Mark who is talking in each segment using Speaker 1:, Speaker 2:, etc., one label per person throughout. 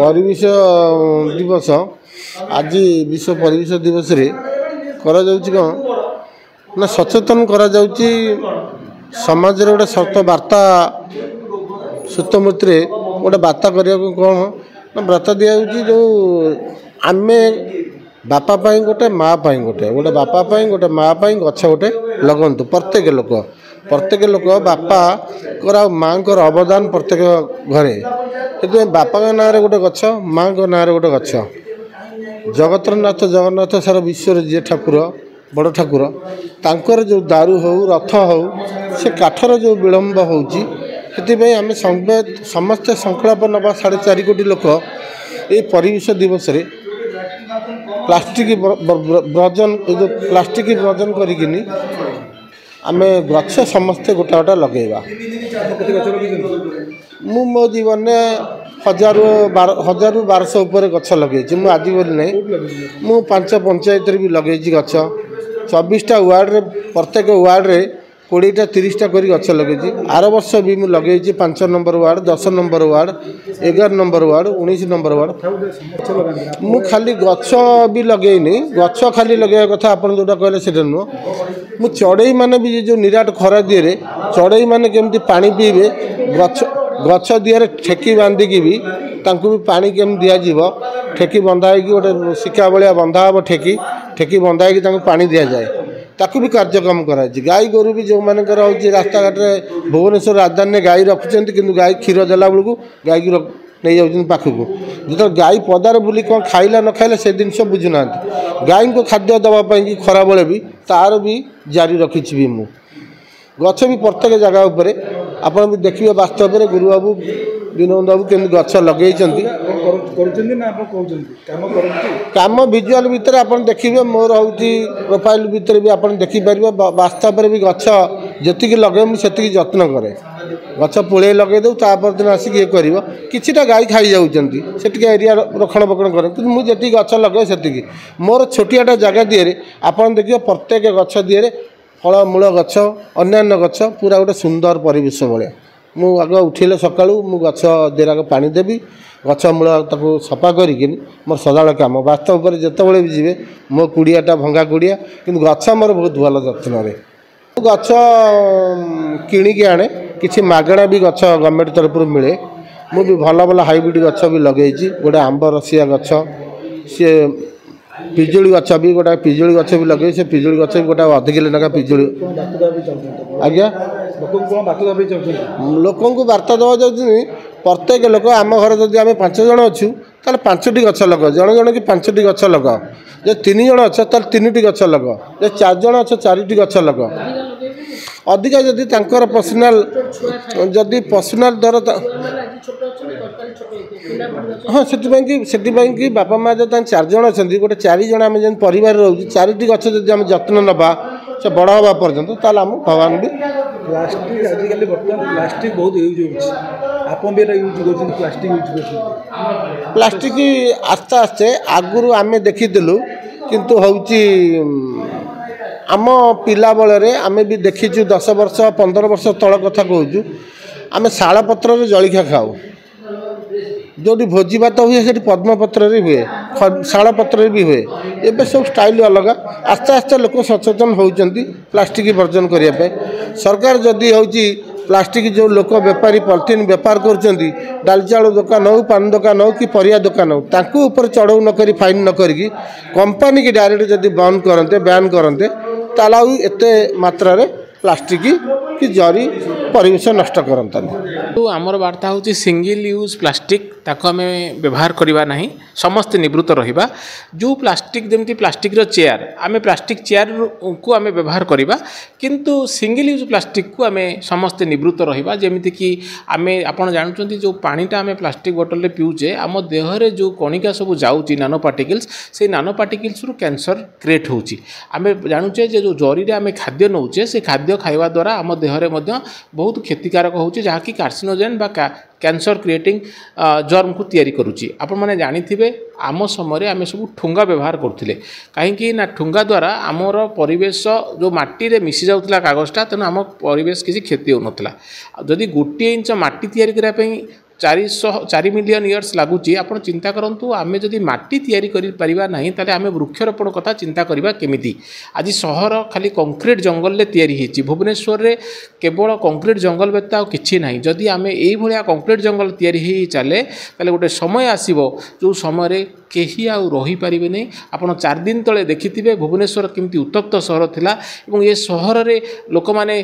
Speaker 1: परिवेश दिवस आज विश्व परिवेश दिवस रे करा जाउची कौन ना सचेतन करा जाउची समाज रे गोटे सत वार्ता सूतमूर्ति गोटे वार्ता करिया कौन ना वार्ता दिया जो आमे बापा पाई गोटे माँ पाई गोटे गोटे बापा पाई गोटे माँ पाई गछ गोटे लगंतु प्रत्येक लोक बापा को माँ को अवदान प्रत्येक घरे कि बापा ना गोटे गछ माँ ना गोटे गछ जगतरनाथ जगन्नाथ सारा विश्व जी ठाकुर बड़ ठाकुर तांकर जो दारू हो रथ हो से काठर जो विलम्ब होची आम समस्ते संकल्प नवा 4.5 कोटी लोक ये परिवेश दिवस रे प्लास्टिक वर्जन जो प्लास्टिक वर्जन करिकिनी आमे गछ समस्ते गोटा गोटा लगेगा मु मो जीवन में 1000-1200 उपर गछ लगे आज बोली नहीं मु 5 पंचायत भी लगे गछ 24टा वार्ड रे प्रत्येक वार्ड रे 20टा 30टा कर गछ लगे आर वर्ष भी मुझे लगे 5 number ward 10 number ward 11 number ward 19 number ward मु खाली गछ भी लगे गछ खाली लगे कथा आप जोटा कहले से नुह मु चढ़ई मैंने भी जो निराट खरा दिए चढ़ई मैंने केमती पानी पीबे गछ दिए ठेकी बांधिकी भी तांकु भी पानी केमती दिज्व ठेकी बंधा गोटे शिका भाया बंधा हम ठेकी बंधा पानी दि जाए ताकू भी कार्यक्रम कराई गाई गोरु भी जो मानकर हूँ रास्ता घाट भुवनेश्वर राजधानी गाई रखुच्च कि गाई क्षीर देला बेलू गाई की नहीं जाऊँ पाखक जो गाई पदार बुली कौन खाइला न खाइला से जिन बुझुना गाई को खाद्य देवाई खरा बेले भी तार भी जारी रखी भी मु गछ भी प्रत्येक जगह उपरे आपण भी देखिए वास्तव में गुरु बाबू विनोद बाबू केमती गछ लगे काम विजुआल भितर आप देखिए मोर हूँ प्रोफाइल भितर भी आप देखिपर वास्तव में भी गछ जी लगे मुझे जत्न करे गछ पुड़े लगे दे दिन आसिक ये कर किटा गाई खाई जाती एरिया रक्षण बक्षण करें कि मुझे गछ लगे से मोर छोटियाटा जगह दिए आप देखिए प्रत्येक गछ दिए फलमूल गछ अन्यान्य गछ पूरा गोटे सुंदर परिवेश भाया मु आग उठिले सका गछ दिराक पानी देवी गछ मूल ताको सफा करी मोर सदा काम वास्तव पर जिते भी जी मो कुड़ियाटा भंगा कुड़िया कि गछ मोर बहुत भल जत्न गछ किणिकी आने किसी मागणा भी गछ गवर्नमेंट तरफ मिले मु भी भल भल हाइब्रिड गछ भी लगे गोटे आंब रसिया गछ सी पिजुली गछ भी गोटे पिजुली गछ भी लगे से पिजुली गछ भी गोटे अधिक लेखा पिजुली आज्ञा लोक वार्ता देवा जाऊँ प्रत्येक लोक आम घर जब आम 5 जन अच्छु ताल 5टी गछ लग जन जन कि 5टी गछ लग जे 3 जन अच्छ ताल 3टी गछ लग जे 4 जन अच्छ 4टी गछ लग अधिका जदि पर्सनाल जदि पर्सनाल दर हाँ से बापा माँ जो 4 जन अच्छा गोटे 4 जन आम जब परिवार रोचे 4टी गछ जब आम जत्न नवा से बड़ हवा पर्यंत ताल आम भगवान भी
Speaker 2: प्लास्टिक आजिकल बर्तमान प्लास्टिक बहुत यूज हो
Speaker 1: प्लास्टिक आस्ते आस्ते आगुरी आम देखीलु किंतु हूँ आम पिला बड़े आम भी देखीचु 10 वर्ष 15 वर्ष तल कथा कहूँ आम शाल पत्र जलिखा खाऊ जो भोजी भात हुए से पद्मपत्र हुए शाल पत्र भी हुए एवं सब स्टाइल अलग आस्ते आस्ते लोक सचेतन होती प्लास्टिक वर्जन करने सरकार जदि हूँ प्लास्टिक जो लोक बेपारी पॉलिथिन बेपार कर डाल चाउल दुकान हो पान दुकान हो कि परिया दुकान हो तांको ऊपर चढ़ऊ न करी फाइन न करी कंपनी की डायरेक्ट जदि बंद करते बैन करते ताला एते मात्रा रे प्लास्टिक कि जरी परिवेश नष्ट करता
Speaker 3: तो आमर वार्ता हूँ सिंगल यूज प्लास्टिक ताको आम व्यवहार करवा ना समस्ते निवृत्त रहिबा जो प्लास्टिक जमी प्लास्टिक चेयर आम प्लास्टिक चेयर को आम व्यवहार करवा किंतु सिंगल यूज प्लास्टिक को आम समस्ते निवृत्त रहिबा जेमिति कि आम आपन जानुचंती जो पानीटा आम प्लास्टिक बोतल रे पिउचे आम देहरे जो कणिका सब जाउची नानो पार्टिकल्स से नानो पार्टिकल्स रु कैंसर क्रिएट होउची आम जानुचे जे जो जरी रे आम खाद्य नौचे से खाद्य खाइबा द्वारा आम देहरे मध्य बहुत क्षतिकारक होउची जहाँकि कार्सिनोजेन बा कैंसर क्रिएटिंग जर्म को तैयारी करुच्ची आपण मैंने जानी आम समय आम सब ठुंगा व्यवहार करते कहीं ना ठुंगा द्वारा आमर परिवेश जो माटी रे मिसी जाउतला कागजटा तेणु आम परिवेश किसी क्षति होउनथला जदि 1 इंच माटी तैयारी करने 4 मिलियन इयर्स लगुच आप चिंता करूँ आम जदि माटी तैयारी करिपरिबा नहीं ताले आम वृक्षरोपण कथा चिंता करवा केमिति। आज सहर खाली कंक्रीट जंगल में तैयारी होती भुवनेश्वर में केवल कंक्रीट जंगल व्यतीत आ किछि नहीं। जदि आम यही भाया कंक्रीट जंगल तैयारी हो चले ताले गोटे समय आसीबो जो समय केही आ रही पारिबे नहीं। आपण 4 दिन तले देखिथिबे भुवनेश्वर केमती उत्तप्त सहर थिला एवं ये सहर रे लोक माने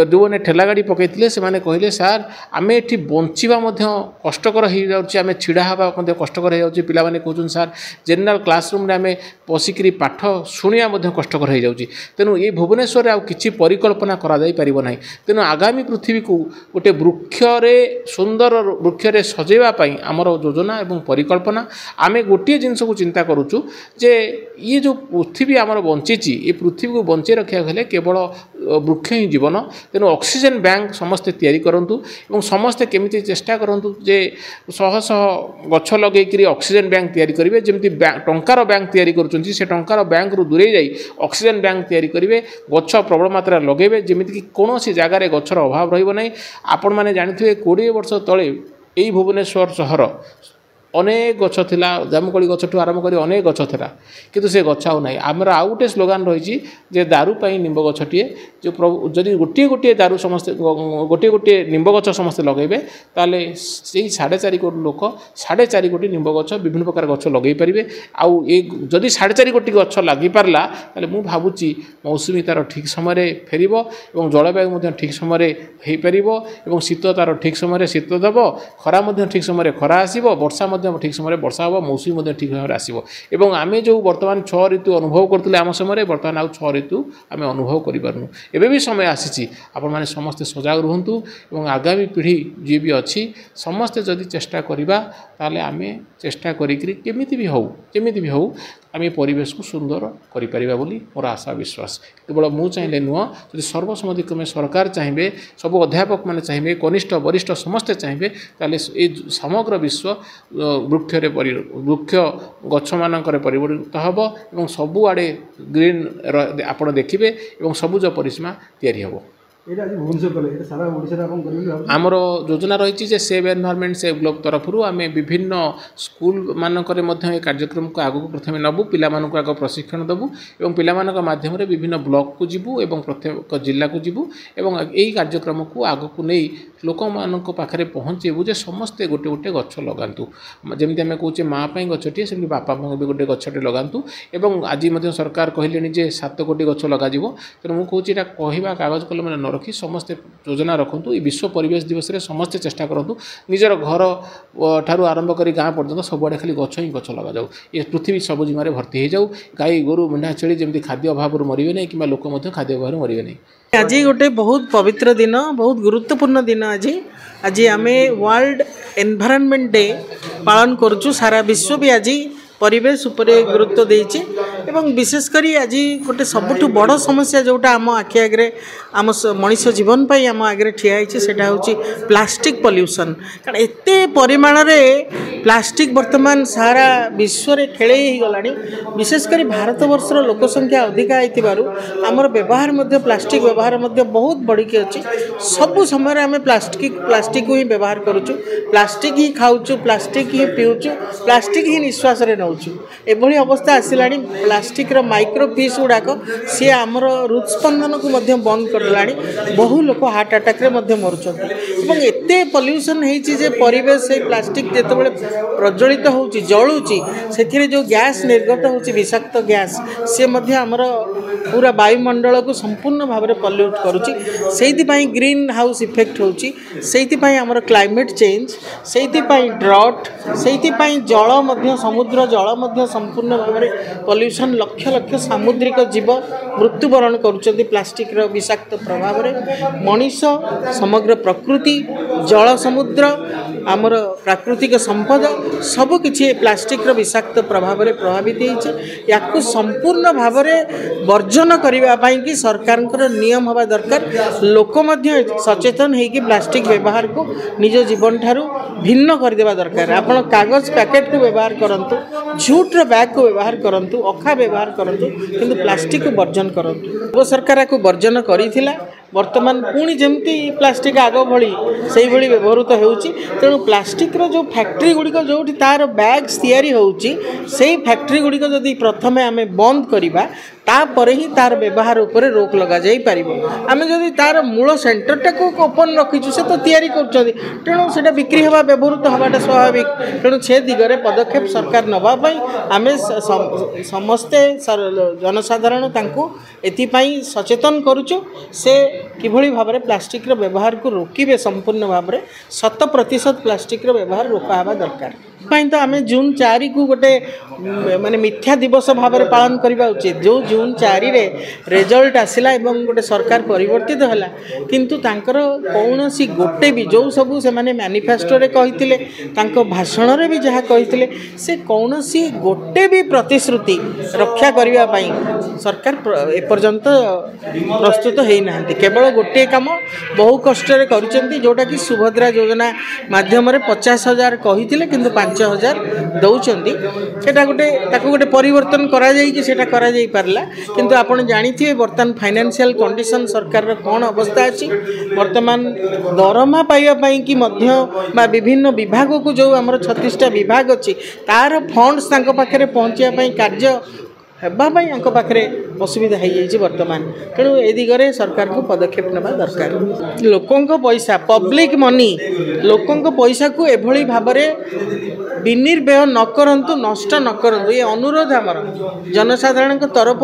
Speaker 3: जो ने ठेला गाड़ी पकैथिले से माने कहिले सर आमे एठी बंचिबा मध्य कष्टकर हो जाउछि आमे छिडा हबा मध्य कष्टकर हो जाउछि। पिला माने कहउछन सर जनरल क्लासरूम रे आमे पसिकरी पाठ शुणिया मध्य कष्टकर हो जाउछि। तेनु ये भुवनेश्वर रे आ किछि परिकल्पना करा जाई परिबो नाही। तेनु आगामी पृथ्वी को गोटे वृक्ष रे सुंदर वृक्ष रे सजेवा पई हमर योजना एवं परिकल्पना आमे गोटे जिनस को चिंता करूँ जे ये जो पृथ्वी आमर बंची ये पृथ्वी को बंचे रखा गले केवल वृक्ष ही जीवन। तेणु ऑक्सीजन बैंक समस्ते तैयारी करंतु एवं समस्ते केमिति चेष्टा करंतु जे शह शह गछ लगेकरी ऑक्सीजन बैंक तैयारी करेंगे जमी टंकार बैंक तैयारी करुँच से टंकार बैंक रु दूरे जाई ऑक्सीजन बैंक तैयारी करेंगे गछ प्रबल मात्रा लगे जमीक कौन जगार गछर अभाव रहिबो नहीं। आपण माने जानिथिबे 20 वर्ष तले यही भुवनेश्वर सहर अनेक गछ थिला जामुकोली गछ ठू आरंभ करी अनेक गछ थिला किंतु से गछ आउ नाही। आमर आउ गोटे स्लोगान रही जे दारू पाई निंब गछटीए जो जदि गोटे गोटे दारू समस्ते गोटे गोटे निंब गछ समस्ते लगेबे ताले से 4.5 कोटी लोक 4.5 कोटी निंब गछ विभिन्न प्रकार गछ लगे पारिबे। आउ ए जदि 4.5 कोटी गछ लागि पारला ताले मु भाबुची मौसुमी तार ठीक समय फेरिबो एवं जलवायु मध्य ठीक समय हेई परिबो एवं शीत तार ठीक समय शीत देबो खरा मध्य ठीक समय खरा आसीबो वर्षा ठीक समय वर्षा हम मौसुमी ठीक भाव आसो एवं आम जो बर्तमान 6 ऋतु अनुभव करते आम समय बर्तमान आउ 6 ऋतु आम अनुभव करूँ। एबे भी समय आसी आपण मैंने समस्ते सजग रुहतु एवं आगामी पीढ़ी जी भी अच्छी समस्ते जदि चेष्टा करवा ताले आम चेष्टा करिमिति भी हो जमीती भी हो आम परिवेश को सुंदर करिपरिबा बोली मोर आशा विश्वास। केवल मु चाहिए नुह जब सर्वसम्मतिक्रमे सरकार चाहिए सब अध्यापक मैंने चाहिए कनिष्ठ वरिष्ठ समस्ते चाहिए ताले ये समग्र विश्व वृक्ष वृक्ष गछ मानक परिवर्तित हम और सबुआड़े ग्रीन आप देखिए और सबुज परिसीमा तैयारी हम। आमर योजना रही सेव एनवायरनमेंट सेव ब्लॉक तरफ आम विभिन्न स्कूल मानक कार्यक्रम को आगू प्रथम नबू पिला आग प्रशिक्षण देवु और पिला माध्यम विभिन्न ब्लॉक को जीवु और प्रत्येक जिला को जीवु और यही कार्यक्रम को आग को नहीं लोक मान पाखे पहुँचेबू जे समस्ते गोटे गोटे गछ लगातु जमी आम कहे माँ गछटे से बापा भी गोटे गछटे लगातु और आज सरकार कहले 7 कोटी गछ लग तेणु मुझे कहवा कागज कलम न रखी समस्ते योजना रखु। विश्व परिवेश दिवस में समस्ते चेष्टा करूँ निजर घर ठारू आरंभ कर गाँ पर्यटन सबुआड़े खाली गछ ही गछ लग जाऊ ये पृथ्वी सबुजिमार भर्ती हो जाऊ गाई गोरु मेढ़ा छेली जमी खाद्य अभाव मरवे नहीं कि लोक खाद्य अभाव मरवे नहीं।
Speaker 4: आज गोटे बहुत पवित्र दिन बहुत गुरुत्वपूर्ण दिन आज आम वर्ल्ड एनवायरनमेंट डे पालन करुचु सारा विश्व भी आज परिवेश उपरे गुरुत्व देइछि एवं विशेषकर आज गोटे सबुठ बड़ समस्या जोटा आम आखि आगे आम मनीष जीवन पाई आम आगे ठिया सेटा होछि प्लास्टिक पॉल्यूशन। कारण एते परिमाण रे प्लास्टिक वर्तमान सारा विश्व रे खेले ही गलानी विशेषकर भारत वर्षर लोक संख्या अधिक आइतिबारु आमर व्यवहार मध्य प्लास्टिक व्यवहार मध्य बहुत बढ़िकी अछि। सब समय आम प्लास्टिक को ही व्यवहार करूछु प्लास्टिक ही खाऊछु प्लास्टिक ही पीऊछु प्लास्टिक ही निश्वास रे नौछु एभली अवस्था आसिलानी। प्लास्टिक रो माइक्रो पीस गुड़ाक सी आमर हृदस्पंदन को मध्य बंद करदेलानी बहु लोक हार्ट अटैक रे मध्य मरुछन्ति एवं एते पॉल्यूशन हेछि जे परिवेश से प्लास्टिक जेतेबेले प्रज्वलित होउछि जळुछि सेथिरे जो गैस निर्गत होउछि विषाक्त गैस से मध्य आमर पूरा वायुमंडल को संपूर्ण भाव में पॉल्यूट करुछि सेइति पई ग्रीन हाउस इफेक्ट होउछि सेइति पई आमर क्लाइमेट चेंज सेइति पई ड्रॉट सेइति पई जल मध्य समुद्र जल मध्य संपूर्ण भाव में पॉल्यूशन लक्ष लक्ष सामुद्रिक जीव मृत्युवरण करुछन्ति प्लास्टिक रो विषाक्त प्रभाव में मनीष समग्र प्रकृति जल समुद्र आमर प्राकृतिक संपद सबकि प्लास्टिक रो विषाक्त प्रभाव में प्रभावित होइछे। याकु संपूर्ण भाव में वर्जन करने कि सरकार नियम हवा दरकार लोक मध्य सचेतन होइकि प्लास्टिक व्यवहार को निज जीवन ठारू भिन्न करदेवा दरकार। आपण कागज पैकेट को व्यवहार करंतु झूठर बैग को व्यवहार करंतु अखा व्यवहार करंतु किंतु प्लास्टिक को वर्जन करंतु। वो सरकार को वर्जन करिथिला बर्तमान पुणी जमती प्लास्टिक आग भली से भली व्यवहृत होउची तेणु प्लास्टिक रो जो फैक्ट्री गुड़िक जो तार बैग्स तैयारी होउची से फैक्ट्री गुड़िक जदि प्रथमे आमे बंद करिबा तापर ही तार व्यवहार उपरे रोक लगा जाई पारिबो आमे जदि तार मूल सेंटरटा को ओपन रखिछु से तो तैयारी करछथि तेणु सेटा बिक्री हवा व्यवहृत हवाटा स्वाभाविक तेणु से दिगरे पदक्षेप सरकार नबा पई आमे समस्ते जनसाधारण तांको एथिपाई सचेतन करूछु से किभली भाव में प्लास्टिक रो व्यवहार को रोकिबे संपूर्ण भाव में 100% प्लास्टिक रो व्यवहार रोका हवा दरकार तो आम जून 4 को गोटे माने मिथ्या दिवस भाव में पालन करवा उचित जो जून 4 रे रिजल्ट आसला एवं गोटे सरकार परिवर्तित होला किंतु तांकर कौनसी गोटे भी जो सब से माने मैनिफेस्टो रे कहिथिले तांको भाषण रे भी जहाँ कहिथिले से कौनसी गोटे भी प्रतिश्रुति रक्षा करबा पई सरकार एपर्यंत प्रस्तुत होई नाहंती केवल गोटे काम बहु कष्ट रे करूचंती जोटा कि सुभद्रा योजना माध्यम रे 50,000 कहिथिले किंतु 5,000 दौरान सेटा गोटे परिवर्तन करा जाई कि सेटा करा जाई पारला किंतु आपण जानिथिबे वर्तमान फाइनेंशियल कंडीशन सरकार रो कोन अवस्था अछि वर्तमान दरमा पाइबा पई कि मध्य बा विभिन्न विभाग को जो हमर 36टा विभाग अछि तार फंड्स तांको पाखरे पहुंचिया पई कार्य हेबाई पाखे असुविधा हो जाए बर्तमान तेणु ए दिगरे सरकार को पदक्षेप नेबा दरकार लोकों पैसा पब्लिक मनी लोकों पैसा को एभली भाव में विनिर्व्यय न करंतु नष्ट न करंतु ये अनुरोध आमर जनसाधारण तरफ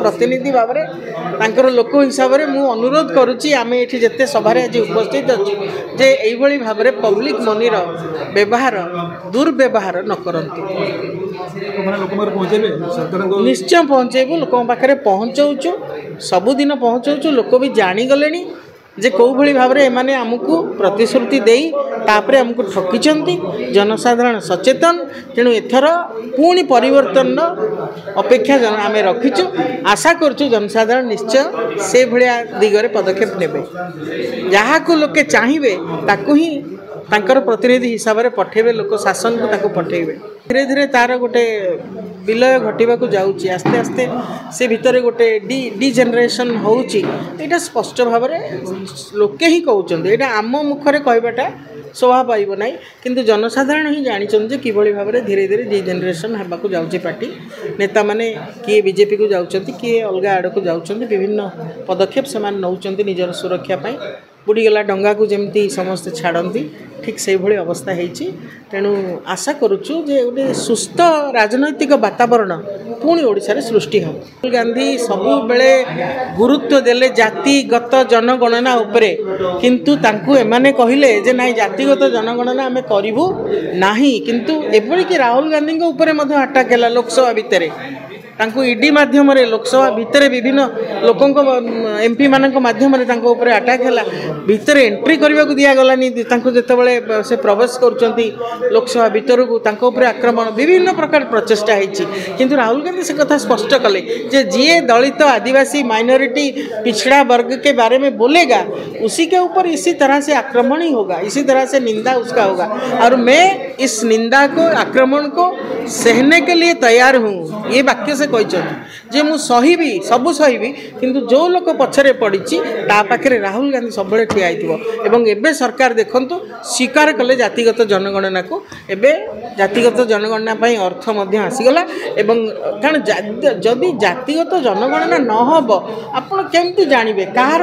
Speaker 4: प्रतिनिधि भाव में लोक हिसाब से मु अनुरोध करुच्ची आम ये जिते सभार आज उपस्थित अच्छे जे यही भाव में पब्लिक मनीर व्यवहार दुर्व्यवहार न करंतु निश्चय पहुँचेबू लोक पाखे पहुँचाऊँ सबुदिन पहुँचाऊँ लोक भी जानीगले जे कौ भली भाव में एमाने आमको प्रतिश्रुति देई तापरे आमको ठकिचंती जनसाधारण सचेतन तेणु एथर पुणी परिवर्तन अपेक्षा आम रखीचु आशा करचु जनसाधारण निश्चय से भलिया दिगरे पदक्षेप नेबे जहाँ को लोके चाहिए ताकू ही तांकर प्रतिनिधि हिसाब से पठेबे लोक शासन को ताको पठेबे धीरे धीरे तार गोटे विलय घटवा जाऊँगी आस्ते आस्ते से भितर गोटे डिजेनरेशन होउची एटा स्पष्ट भाव में लोके ही कहते यहाँ आम मुखरे कहबाटा शोभा पाइब ना किंतु जनसाधारण ही जानी कि भाव में धीरे धीरे डिजेनरेशन होगा जाऊँगी पार्टी नेता माने किए बीजेपी को जाऊँच किए अलग आड़ को जाऊँच विभिन्न पदक्षेप से नौकरी निजर सुरक्षा बुड़ीगला डंगा को जमी समस्ते छाड़ती ठीक से भाई अवस्था होती तेणु आशा करुचु जे गोटे सुस्थ राजनैतिक वातावरण पुणी ओडिशा रे सृष्टि हो राहुल गांधी सबु बेले गुरुत्व देले जातिगत जनगणना उपरे किंतु तांकु एमाने कहिले जे नाई जातिगत जनगणना आमे करिवु नाही किंतु एभली कि राहुल गांधी के उपरे मध्य अटैक हैला लोकसभा भितरे तांकु ईडी माध्यम रे लोकसभा भितर विभिन्न लोकों एमपी मानक माध्यम रे तांको ऊपर अटैक हैला भितर एंट्री करबा को दिया गलानी तांको जेतेबेले से प्रवेश करचंती लोकसभा भितर को तांको ऊपर आक्रमण विभिन्न प्रकार प्रचेष्टा हेछि किंतु राहुल गांधी से कथा स्पष्ट कले जे जिए दलित आदिवासी माइनॉरिटी पिछड़ा वर्ग के बारे में बोलेगा उसी के ऊपर इसी तरह से आक्रमण ही होगा इसी तरह से निंदा उसका होगा और मैं इस निंदा को आक्रमण को सहने के लिए तैयार हूँ ये वाक्य से जे मु सहीबी सबू सहीबी किंतु जो लोक पछरे पड़ी पाखे राहुल गांधी सब ठिया एवं एबे सरकार देखंतु स्वीकार कले जातिगत जनगणना को एबे जातिगत जनगणना पई अर्थ मध्य आसीगला एवं कारण जदि जातिगत जनगणना न होब आपण केमती जानिबे